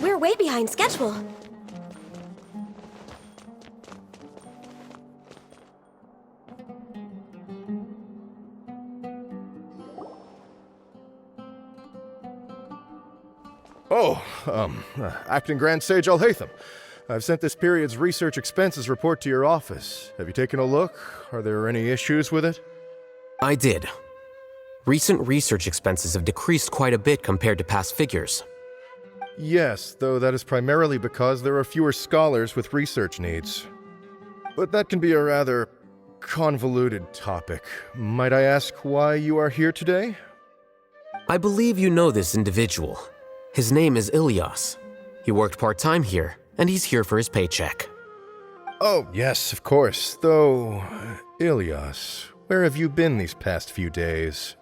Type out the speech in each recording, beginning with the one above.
We're way behind schedule. Acting Grand Sage Alhaitham. I've sent this period's research expenses report to your office. Have you taken a look? Are there any issues with it? I did. Recent research expenses have decreased quite a bit compared to past figures. Yes, though that is primarily because there are fewer scholars with research needs. But that can be a rather convoluted topic. Might I ask why you are here today? I believe you know this individual. His name is Ilias. He worked part-time here, and he's here for his paycheck. Oh, yes, of course. Though, Ilias, where have you been these past few days?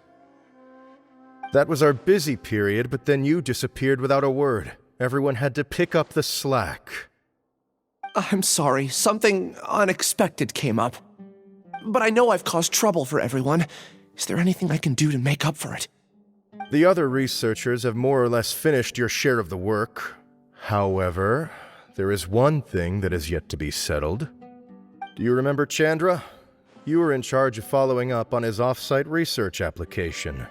That was our busy period, but then you disappeared without a word. Everyone had to pick up the slack. I'm sorry, something unexpected came up. But I know I've caused trouble for everyone. Is there anything I can do to make up for it? The other researchers have more or less finished your share of the work. However, there is one thing that is yet to be settled. Do you remember Chandra? You were in charge of following up on his off-site research application.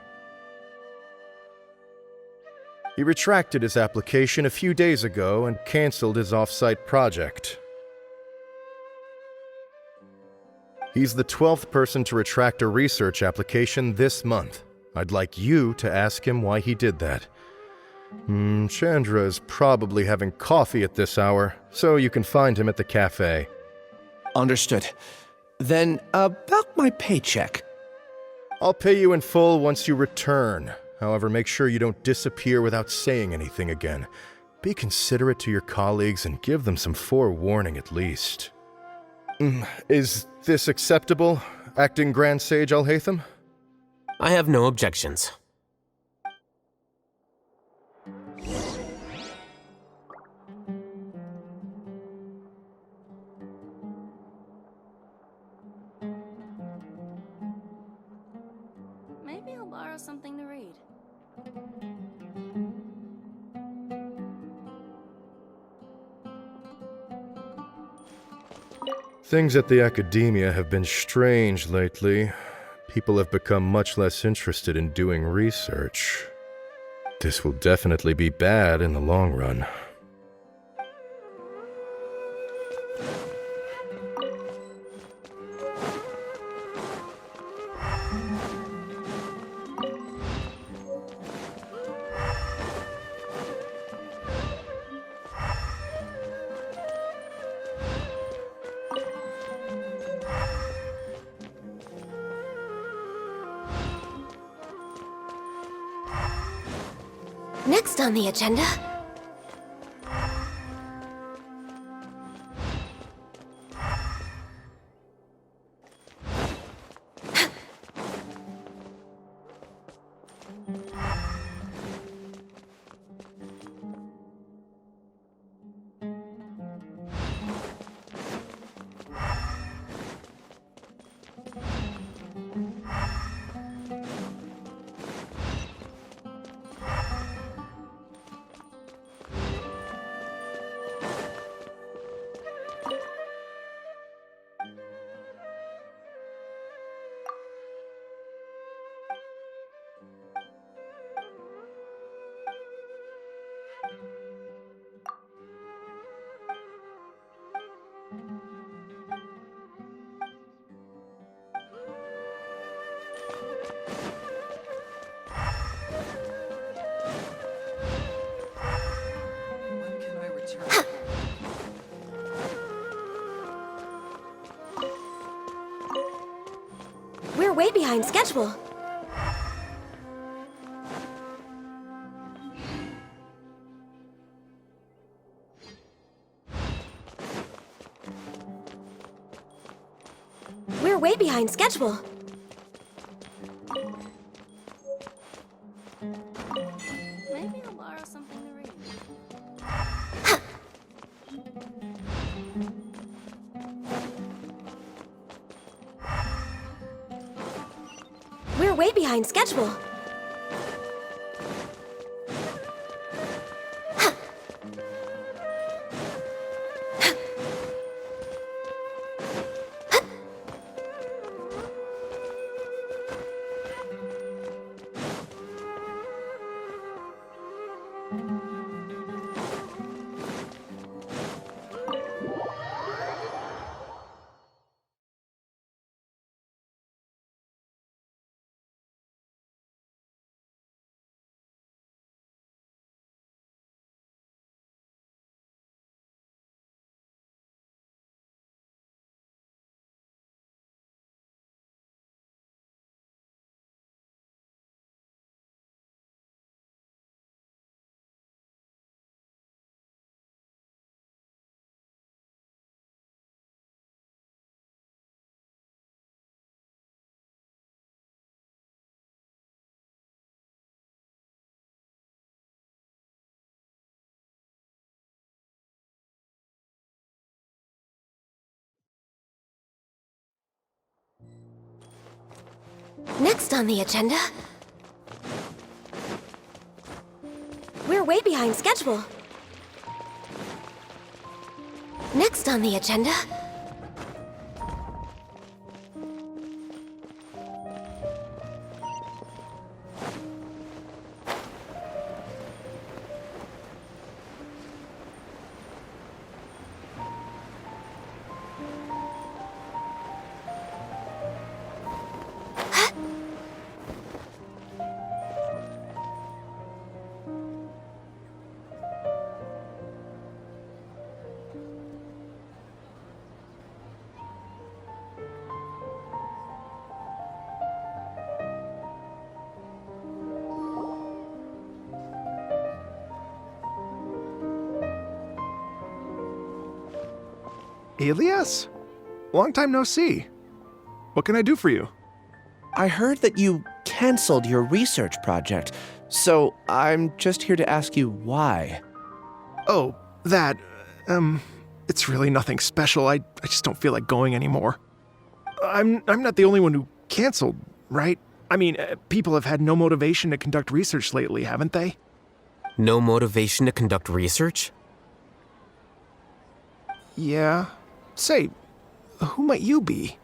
He retracted his application a few days ago and canceled his off-site project. He's the 12th person to retract a research application this month. I'd like you to ask him why he did that. Chandra is probably having coffee at this hour, so you can find him at the cafe. Understood. Then, about my paycheck. I'll pay you in full once you return. However, make sure you don't disappear without saying anything again. Be considerate to your colleagues and give them some forewarning at least. Is this acceptable, Acting Grand Sage Alhaitham? I have no objections. Maybe I'll borrow something to read. Things at the academia have been strange lately. People have become much less interested in doing research. This will definitely be bad in the long run. Next on the agenda... We're way behind schedule. We're way behind schedule. Maybe I'll borrow something to read. We're way behind schedule. Next on the agenda... We're way behind schedule. Next on the agenda... Elias? Long time no see. What can I do for you? I heard that you canceled your research project, so I'm just here to ask you why. Oh, that, it's really nothing special. I just don't feel like going anymore. I'm not the only one who canceled, right? I mean, people have had no motivation to conduct research lately, haven't they? No motivation to conduct research? Yeah. Say, who might you be?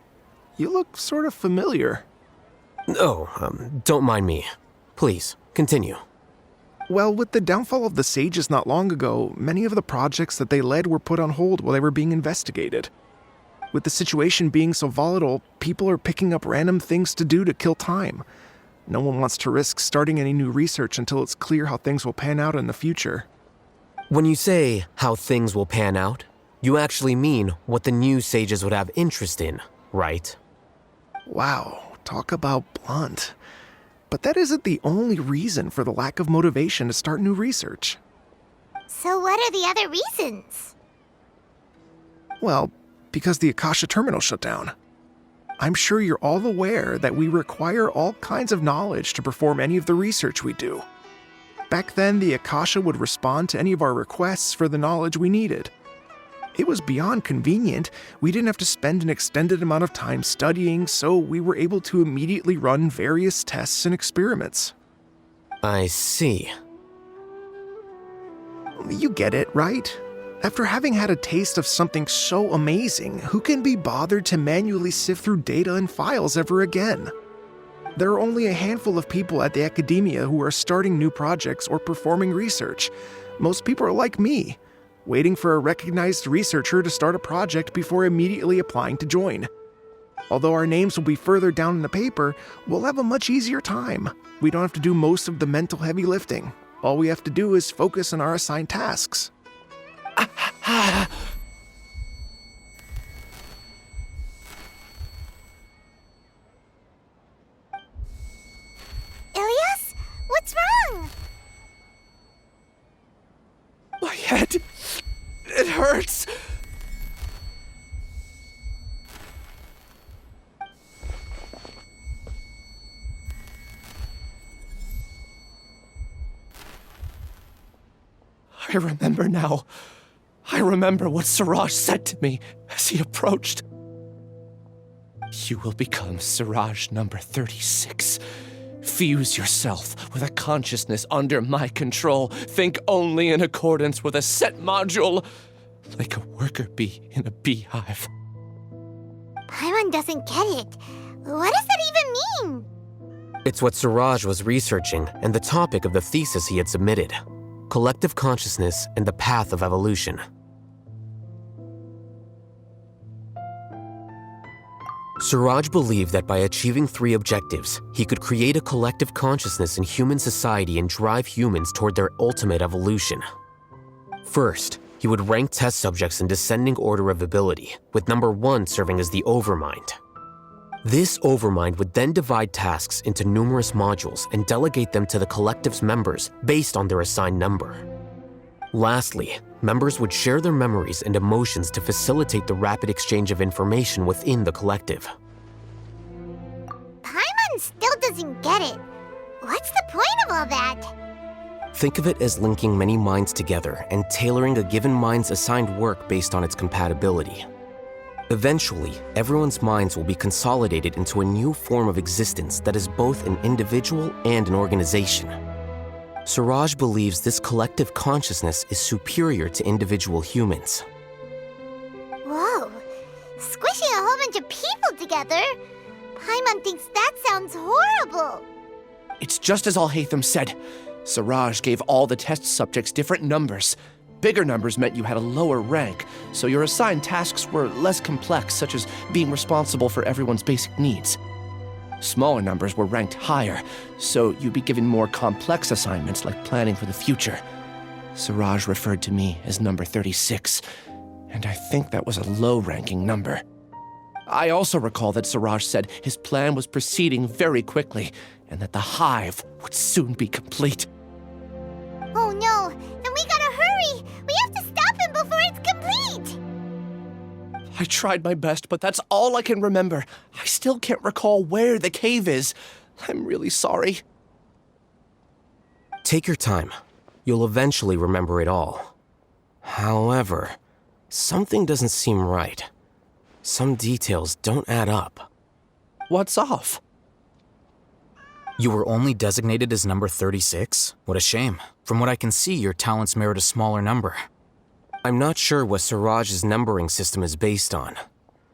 You look sort of familiar. Oh, don't mind me. Please, continue. Well, with the downfall of the Sages not long ago, many of the projects that they led were put on hold while they were being investigated. With the situation being so volatile, people are picking up random things to do to kill time. No one wants to risk starting any new research until it's clear how things will pan out in the future. When you say how things will pan out, you actually mean what the new sages would have interest in, right? Wow, talk about blunt. But that isn't the only reason for the lack of motivation to start new research. So what are the other reasons? Well, because the Akasha terminal shut down. I'm sure you're all aware that we require all kinds of knowledge to perform any of the research we do. Back then, the Akasha would respond to any of our requests for the knowledge we needed. It was beyond convenient. We didn't have to spend an extended amount of time studying, so we were able to immediately run various tests and experiments. I see. You get it, right? After having had a taste of something so amazing, who can be bothered to manually sift through data and files ever again? There are only a handful of people at the academia who are starting new projects or performing research. Most people are like me, waiting for a recognized researcher to start a project before immediately applying to join. Although our names will be further down in the paper, we'll have a much easier time. We don't have to do most of the mental heavy lifting. All we have to do is focus on our assigned tasks. Ilias? What's wrong? My head, it hurts. I remember now. I remember what Siraj said to me as he approached. You will become Siraj number 36. Fuse yourself with a consciousness under my control. Think only in accordance with a set module, like a worker bee in a beehive. Paimon doesn't get it. What does that even mean? It's what Siraj was researching and the topic of the thesis he had submitted. Collective consciousness and the path of evolution. Siraj believed that by achieving 3 objectives, he could create a collective consciousness in human society and drive humans toward their ultimate evolution. First, he would rank test subjects in descending order of ability, with number 1 serving as the Overmind. This Overmind would then divide tasks into numerous modules and delegate them to the collective's members based on their assigned number. Lastly, members would share their memories and emotions to facilitate the rapid exchange of information within the collective. Paimon still doesn't get it. What's the point of all that? Think of it as linking many minds together and tailoring a given mind's assigned work based on its compatibility. Eventually, everyone's minds will be consolidated into a new form of existence that is both an individual and an organization. Siraj believes this collective consciousness is superior to individual humans. Whoa. Squishing a whole bunch of people together? Paimon thinks that sounds horrible. It's just as Al-Haytham said. Siraj gave all the test subjects different numbers. Bigger numbers meant you had a lower rank, so your assigned tasks were less complex, such as being responsible for everyone's basic needs. Smaller numbers were ranked higher, so you'd be given more complex assignments like planning for the future. Siraj referred to me as number 36, and I think that was a low-ranking number. I also recall that Siraj said his plan was proceeding very quickly, and that the hive would soon be complete. Oh no, then we gotta hurry! We have to stop him before it's complete! I tried my best, but that's all I can remember. I still can't recall where the cave is. I'm really sorry. Take your time. You'll eventually remember it all. However, something doesn't seem right. Some details don't add up. What's off? You were only designated as number 36? What a shame. From what I can see, your talents merit a smaller number. I'm not sure what Siraj's numbering system is based on.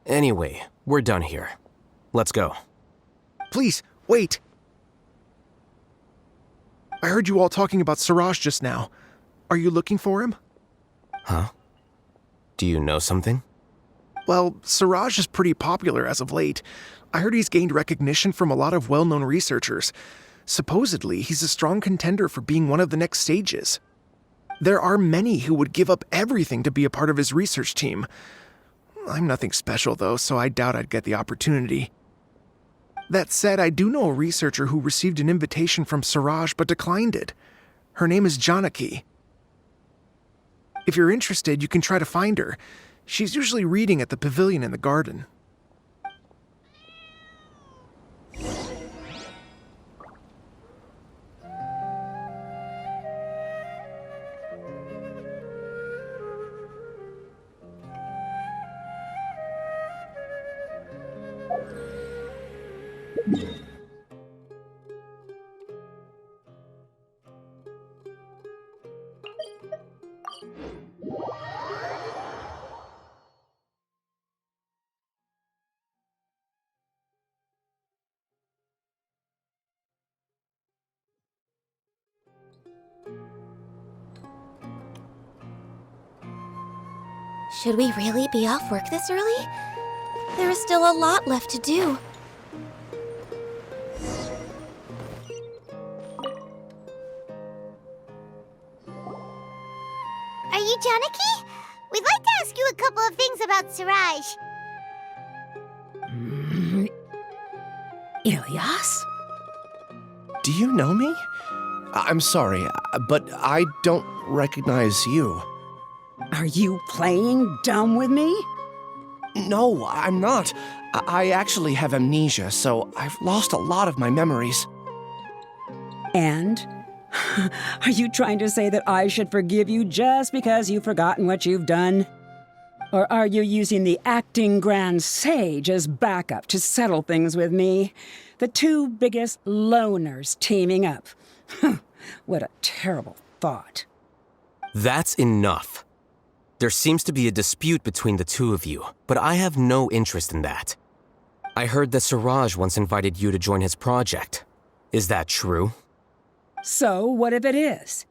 Anyway, we're done here. Let's go. Please, wait. I heard you all talking about Siraj just now. Are you looking for him? Huh? Do you know something? Well, Siraj is pretty popular as of late. I heard he's gained recognition from a lot of well-known researchers. Supposedly, he's a strong contender for being one of the next sages. There are many who would give up everything to be a part of his research team. I'm nothing special, though, so I doubt I'd get the opportunity. That said, I do know a researcher who received an invitation from Siraj but declined it. Her name is Janaki. If you're interested, you can try to find her. She's usually reading at the pavilion in the garden. Should we really be off work this early? There is still a lot left to do. Are you Janaki? We'd like to ask you a couple of things about Siraj. Ilyas? Do you know me? I'm sorry, but I don't recognize you. Are you playing dumb with me? No, I'm not. I actually have amnesia, so I've lost a lot of my memories. And? Are you trying to say that I should forgive you just because you've forgotten what you've done? Or are you using the acting grand sage as backup to settle things with me? The two biggest loners teaming up. What a terrible thought. That's enough. There seems to be a dispute between the two of you, but I have no interest in that. I heard that Siraj once invited you to join his project. Is that true? So, what if it is?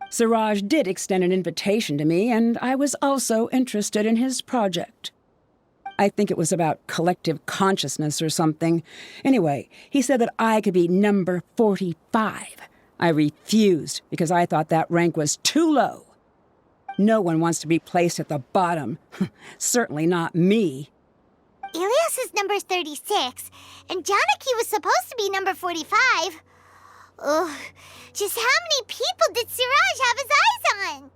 Siraj did extend an invitation to me, and I was also interested in his project. I think it was about collective consciousness or something. Anyway, he said that I could be number 45. I refused because I thought that rank was too low. No one wants to be placed at the bottom. Certainly not me. Ilyas is number 36, and Janaki was supposed to be number 45. Ugh, just how many people did Siraj have his eyes on?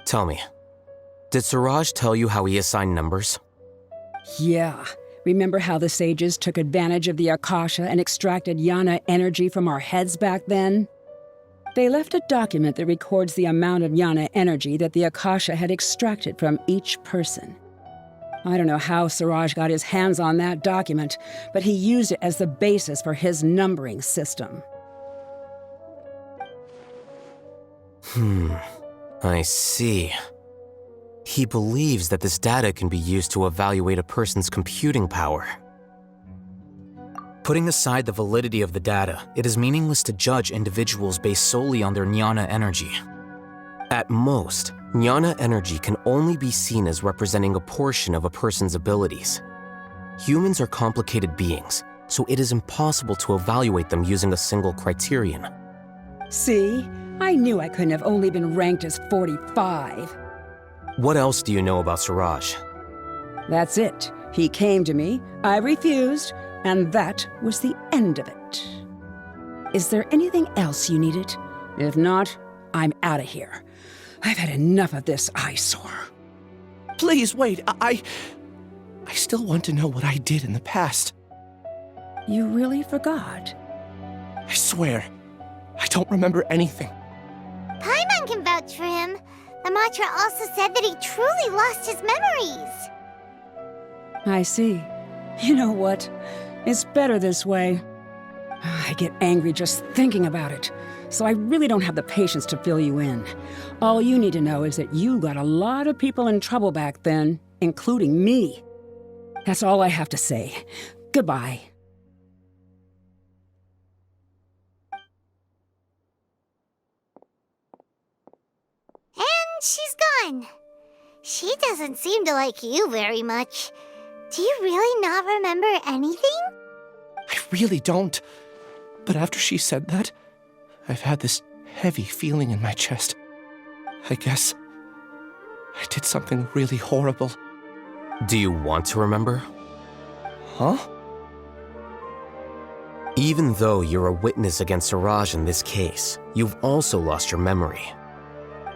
Tell me, did Siraj tell you how he assigned numbers? Yeah. Remember how the sages took advantage of the Akasha and extracted Yana energy from our heads back then? They left a document that records the amount of Yana energy that the Akasha had extracted from each person. I don't know how Siraj got his hands on that document, but he used it as the basis for his numbering system. I see. He believes that this data can be used to evaluate a person's computing power. Putting aside the validity of the data, it is meaningless to judge individuals based solely on their jnana energy. At most, jnana energy can only be seen as representing a portion of a person's abilities. Humans are complicated beings, so it is impossible to evaluate them using a single criterion. See? I knew I couldn't have only been ranked as 45. What else do you know about Siraj? That's it. He came to me, I refused, and that was the end of it. Is there anything else you needed? If not, I'm out of here. I've had enough of this eyesore. Please wait, I still want to know what I did in the past. You really forgot? I swear, I don't remember anything. Paimon can vouch for him. The mantra also said that he truly lost his memories. I see. You know what? It's better this way. I get angry just thinking about it, so I really don't have the patience to fill you in. All you need to know is that you got a lot of people in trouble back then, including me. That's all I have to say. Goodbye. And she's gone. She doesn't seem to like you very much. Do you really not remember anything? I really don't. But after she said that, I've had this heavy feeling in my chest. I guess I did something really horrible. Do you want to remember? Huh? Even though you're a witness against Siraj in this case, you've also lost your memory.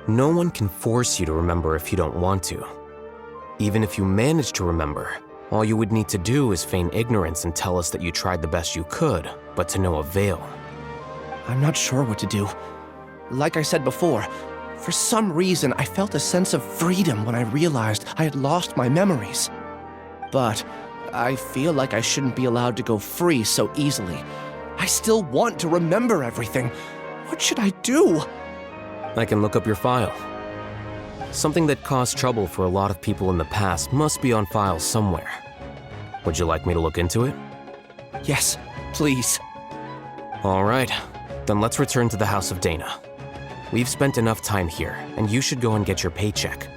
No one can force you to remember if you don't want to. Even if you manage to remember, all you would need to do is feign ignorance and tell us that you tried the best you could, but to no avail. I'm not sure what to do. Like I said before, for some reason I felt a sense of freedom when I realized I had lost my memories. But I feel like I shouldn't be allowed to go free so easily. I still want to remember everything. What should I do? I can look up your file. Something that caused trouble for a lot of people in the past must be on file somewhere. Would you like me to look into it? Yes, please. All right, then let's return to the House of Dana. We've spent enough time here, and you should go and get your paycheck.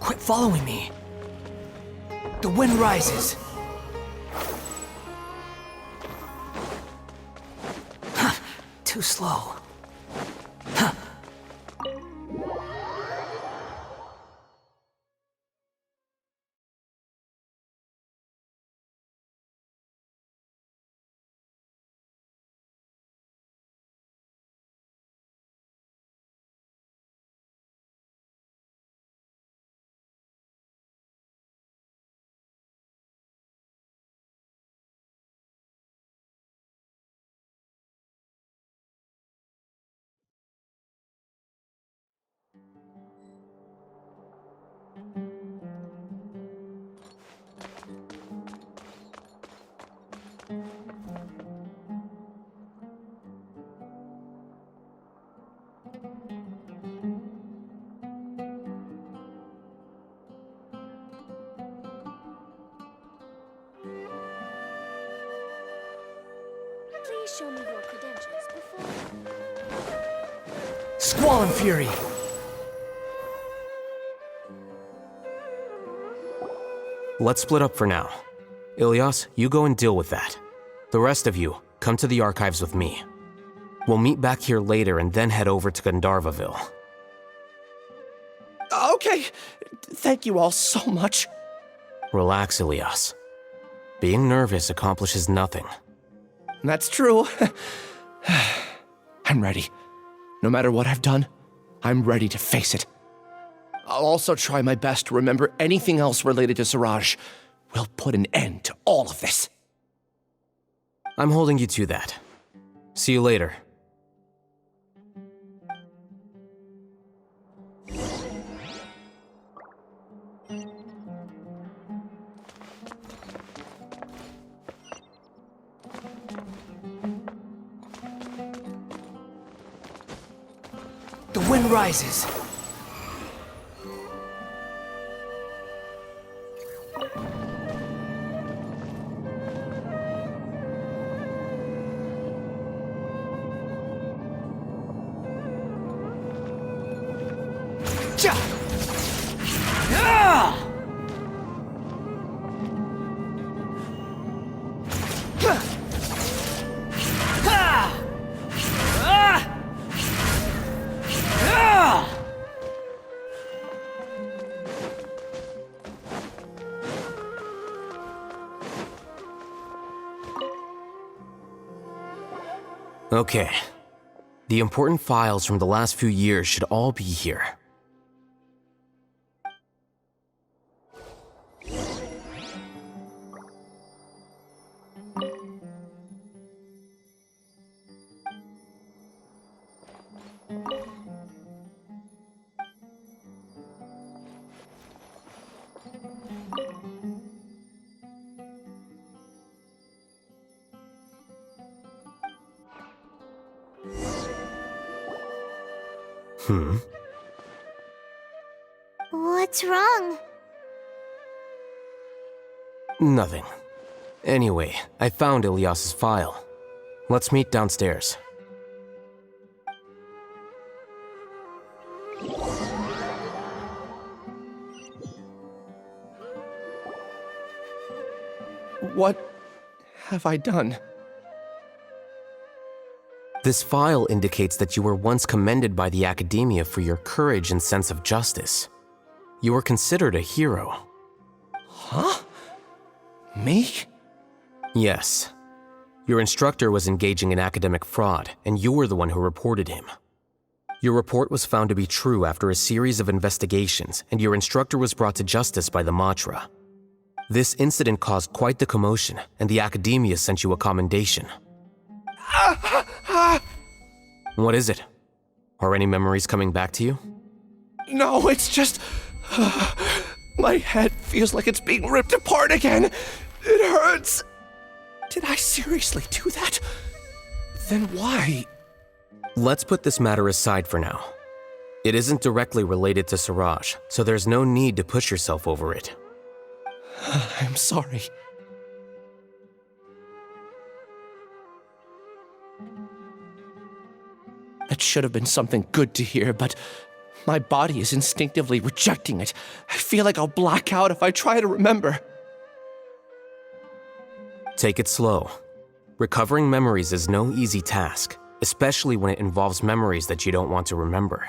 Quit following me. The wind rises. Too slow. Please show me your credentials before... Squall and Fury! Let's split up for now. Ilias, you go and deal with that. The rest of you, come to the archives with me. We'll meet back here later and then head over to Gandharvaville. Okay, thank you all so much. Relax, Ilias. Being nervous accomplishes nothing. That's true. I'm ready. No matter what I've done, I'm ready to face it. I'll also try my best to remember anything else related to Siraj. We'll put an end to all of this. I'm holding you to that. See you later. The wind rises. Ja! Ah! Okay. The important files from the last few years should all be here. What's wrong? Nothing. Anyway, I found Ilias's file. Let's meet downstairs. What have I done? This file indicates that you were once commended by the Academia for your courage and sense of justice. You were considered a hero. Huh? Me? Yes. Your instructor was engaging in academic fraud, and you were the one who reported him. Your report was found to be true after a series of investigations, and your instructor was brought to justice by the Matra. This incident caused quite the commotion, and the Academia sent you a commendation. What is it? Are any memories coming back to you? No, it's just... my head feels like it's being ripped apart again. It hurts. Did I seriously do that? Then why? Let's put this matter aside for now. It isn't directly related to Siraj, so there's no need to push yourself over it. I'm sorry. That should have been something good to hear, but my body is instinctively rejecting it. I feel like I'll black out if I try to remember. Take it slow. Recovering memories is no easy task, especially when it involves memories that you don't want to remember.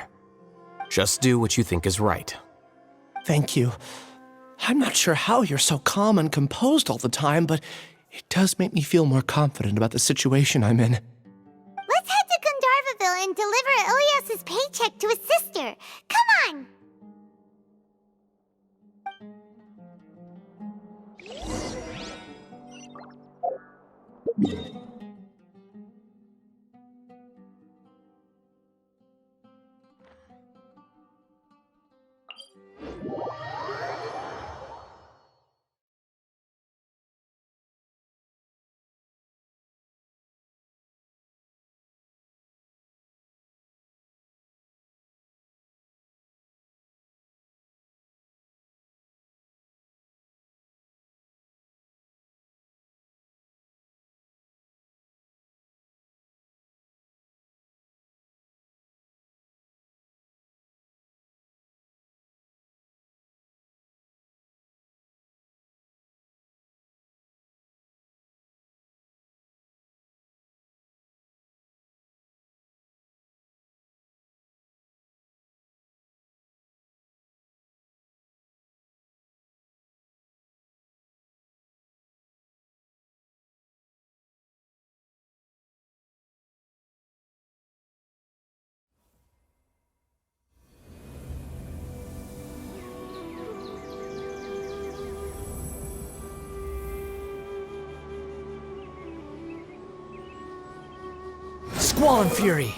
Just do what you think is right. Thank you. I'm not sure how you're so calm and composed all the time, but it does make me feel more confident about the situation I'm in. Let's head to Gandharvaville and deliver Ilias's paycheck to his sister. Come on! Squall and Fury.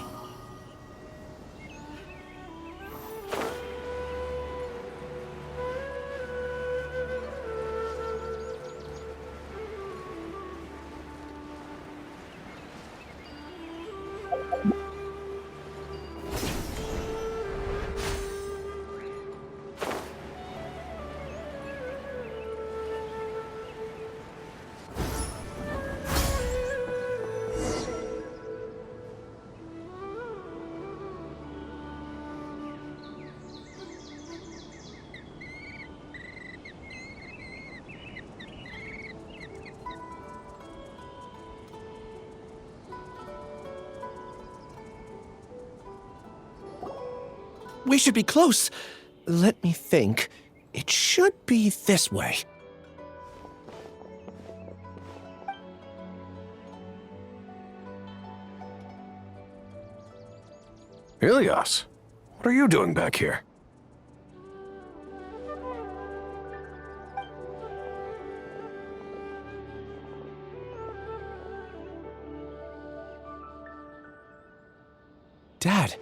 We should be close. Let me think. It should be this way. Ilias, what are you doing back here? Dad,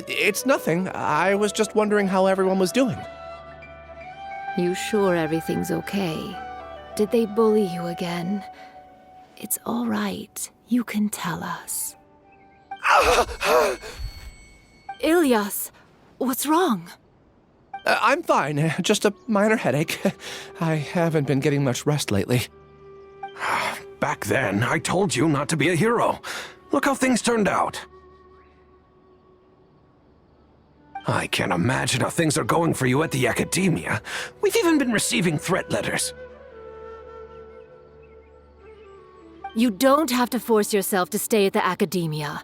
it's nothing. I was just wondering how everyone was doing. You sure everything's okay? Did they bully you again? It's all right. You can tell us. Ilias, what's wrong? I'm fine. Just a minor headache. I haven't been getting much rest lately. Back then, I told you not to be a hero. Look how things turned out. I can't imagine how things are going for you at the Academia. We've even been receiving threat letters. You don't have to force yourself to stay at the Academia.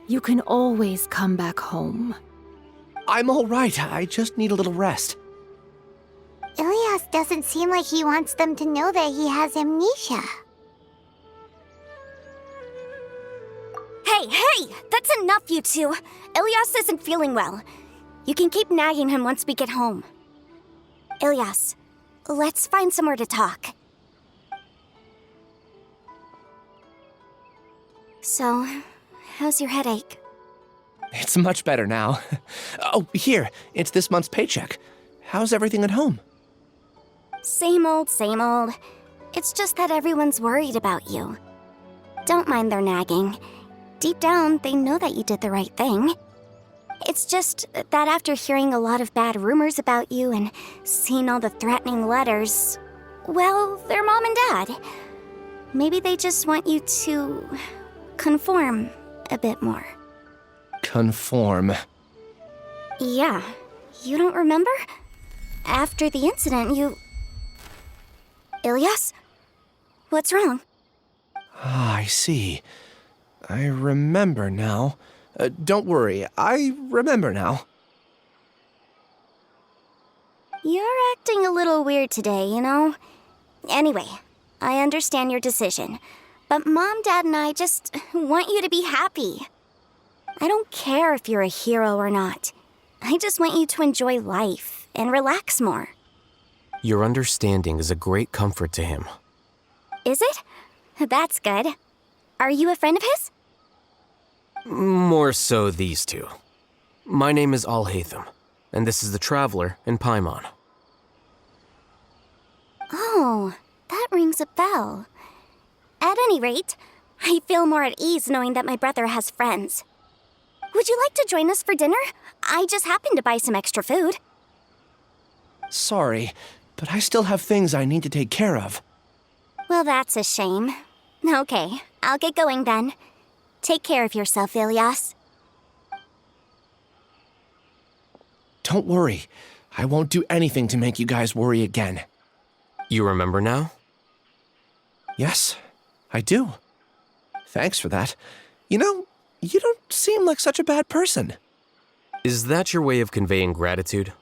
You can always come back home. I'm all right. I just need a little rest. Ilias doesn't seem like he wants them to know that he has amnesia. Hey! That's enough, you two! Ilias isn't feeling well. You can keep nagging him once we get home. Ilias, let's find somewhere to talk. So, how's your headache? It's much better now. Oh, here. It's this month's paycheck. How's everything at home? Same old, same old. It's just that everyone's worried about you. Don't mind their nagging. Deep down, they know that you did the right thing. It's just that after hearing a lot of bad rumors about you and seeing all the threatening letters, well, they're mom and dad. Maybe they just want you to conform a bit more. Conform. Yeah. You don't remember? After the incident, you... Ilias? What's wrong? Ah, I see. I remember now. Don't worry, I remember now. You're acting a little weird today, you know? Anyway, I understand your decision, but Mom, Dad, and I just want you to be happy. I don't care if you're a hero or not. I just want you to enjoy life and relax more. Your understanding is a great comfort to him. Is it? That's good. Are you a friend of his? More so these two. My name is Al-Haytham, and this is the Traveler in Paimon. Oh, that rings a bell. At any rate, I feel more at ease knowing that my brother has friends. Would you like to join us for dinner? I just happened to buy some extra food. Sorry, but I still have things I need to take care of. Well, that's a shame. Okay, I'll get going then. Take care of yourself, Ilias. Don't worry. I won't do anything to make you guys worry again. You remember now? Yes, I do. Thanks for that. You know, you don't seem like such a bad person. Is that your way of conveying gratitude?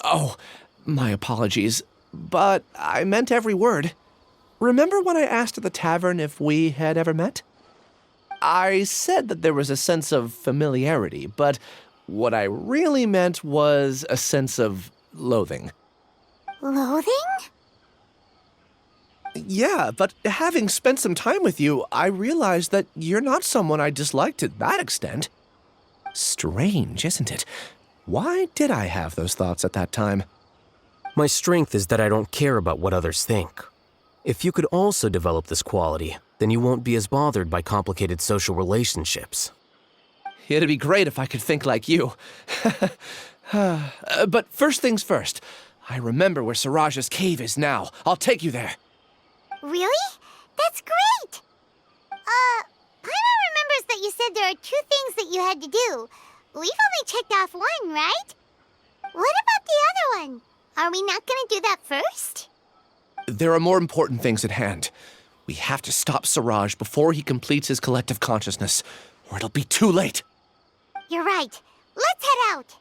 Oh, my apologies, but I meant every word. Remember when I asked at the tavern if we had ever met? I said that there was a sense of familiarity, but what I really meant was a sense of loathing. Loathing? Yeah, but having spent some time with you, I realized that you're not someone I dislike to that extent. Strange, isn't it? Why did I have those thoughts at that time? My strength is that I don't care about what others think. If you could also develop this quality, then you won't be as bothered by complicated social relationships. It'd be great if I could think like you. But first things first, I remember where Siraj's cave is now. I'll take you there. Really? That's great! Paimon remembers that you said there are 2 things that you had to do. We've only checked off one, right? What about the other one? Are we not gonna do that first? There are more important things at hand. We have to stop Siraj before he completes his collective consciousness, or it'll be too late. You're right. Let's head out.